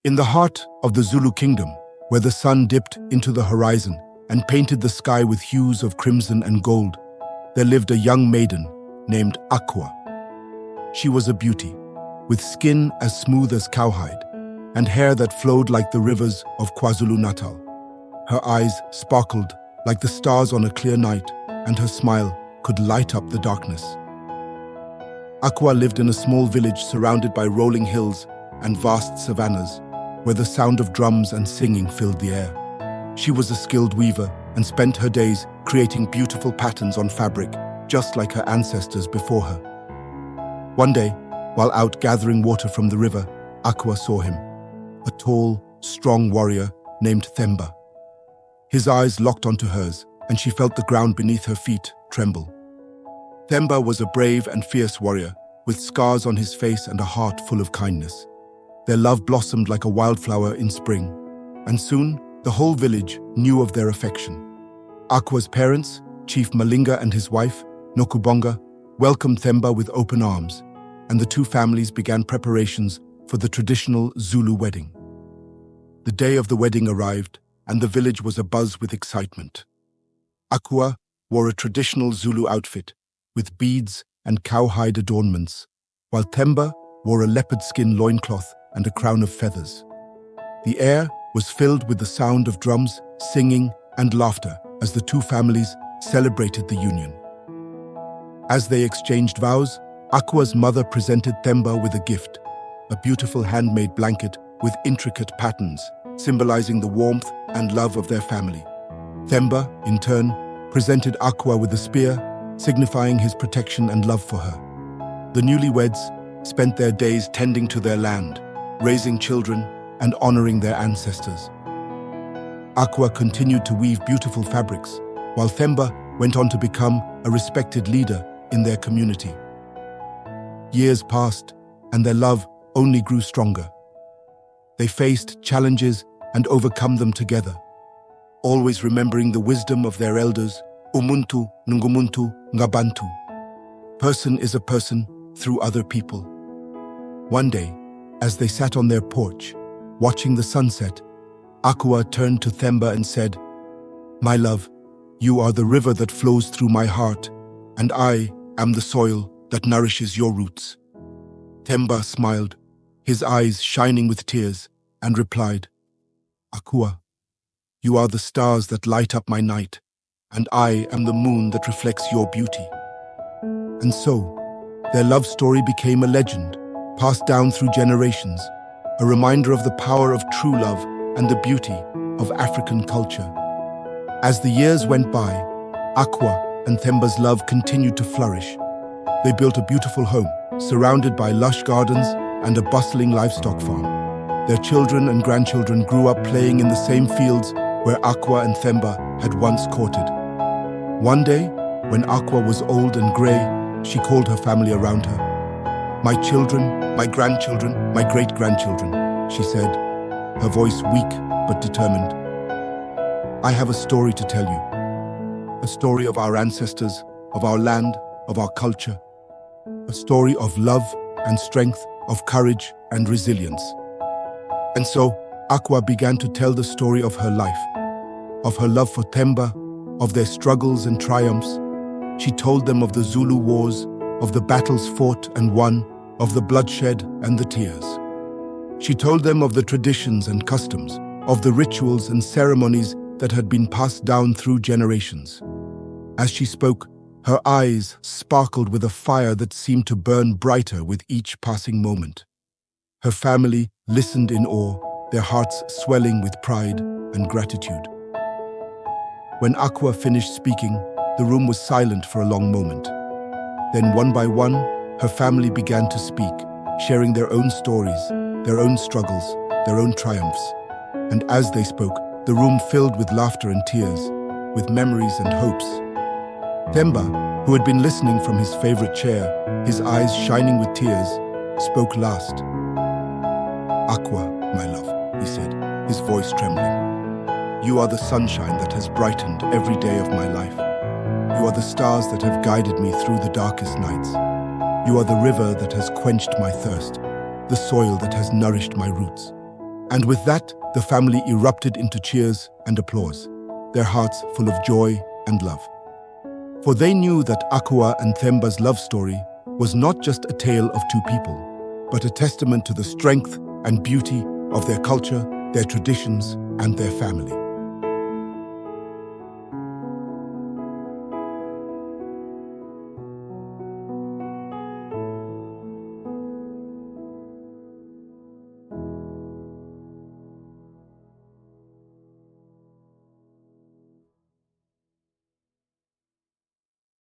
In the heart of the Zulu kingdom, where the sun dipped into the horizon and painted the sky with hues of crimson and gold, there lived a young maiden named Akua. She was a beauty, with skin as smooth as cowhide and hair that flowed like the rivers of KwaZulu-Natal. Her eyes sparkled like the stars on a clear night, and her smile could light up the darkness. Akua lived in a small village surrounded by rolling hills and vast savannas, where the sound of drums and singing filled the air. She was a skilled weaver and spent her days creating beautiful patterns on fabric, just like her ancestors before her. One day, while out gathering water from the river, Akua saw him, a tall, strong warrior named Themba. His eyes locked onto hers, and she felt the ground beneath her feet tremble. Themba was a brave and fierce warrior, with scars on his face and a heart full of kindness. Their love blossomed like a wildflower in spring, and soon the whole village knew of their affection. Akua's parents, Chief Malinga and his wife, Nokubonga, welcomed Themba with open arms, and the two families began preparations for the traditional Zulu wedding. The day of the wedding arrived, and the village was abuzz with excitement. Akua wore a traditional Zulu outfit, with beads and cowhide adornments, while Themba wore a leopard skin loincloth and a crown of feathers. The air was filled with the sound of drums, singing, and laughter as the two families celebrated the union. As they exchanged vows, Akua's mother presented Themba with a gift, a beautiful handmade blanket with intricate patterns, symbolizing the warmth and love of their family. Themba, in turn, presented Akua with a spear, signifying his protection and love for her. The newlyweds spent their days tending to their land, raising children, and honoring their ancestors. Akua continued to weave beautiful fabrics, while Themba went on to become a respected leader in their community. Years passed, and their love only grew stronger. They faced challenges and overcome them together, always remembering the wisdom of their elders, Umuntu Ngumuntu Ngabantu. Person is a person through other people. One day, as they sat on their porch, watching the sunset, Akua turned to Themba and said, "My love, you are the river that flows through my heart, and I am the soil that nourishes your roots." Themba smiled, his eyes shining with tears, and replied, "Akua, you are the stars that light up my night, and I am the moon that reflects your beauty." And so, their love story became a legend, passed down through generations, a reminder of the power of true love and the beauty of African culture. As the years went by, Akua and Themba's love continued to flourish. They built a beautiful home, surrounded by lush gardens and a bustling livestock farm. Their children and grandchildren grew up playing in the same fields where Akua and Themba had once courted. One day, when Akua was old and grey, she called her family around her. "My children, my grandchildren, my great-grandchildren," she said, her voice weak but determined. "I have a story to tell you. A story of our ancestors, of our land, of our culture. A story of love and strength, of courage and resilience." And so, Akua began to tell the story of her life, of her love for Themba, of their struggles and triumphs. She told them of the Zulu wars, of the battles fought and won, of the bloodshed and the tears. She told them of the traditions and customs, of the rituals and ceremonies that had been passed down through generations. As she spoke, her eyes sparkled with a fire that seemed to burn brighter with each passing moment. Her family listened in awe, their hearts swelling with pride and gratitude. When Akua finished speaking, the room was silent for a long moment. Then one by one, her family began to speak, sharing their own stories, their own struggles, their own triumphs. And as they spoke, the room filled with laughter and tears, with memories and hopes. Themba, who had been listening from his favorite chair, his eyes shining with tears, spoke last. "Akua, my love," he said, his voice trembling. "You are the sunshine that has brightened every day of my life. You are the stars that have guided me through the darkest nights. You are the river that has quenched my thirst, the soil that has nourished my roots. And with that, the family erupted into cheers and applause, their hearts full of joy and love. For they knew that Akua and Themba's love story was not just a tale of two people, but a testament to the strength and beauty of their culture, their traditions, and their family.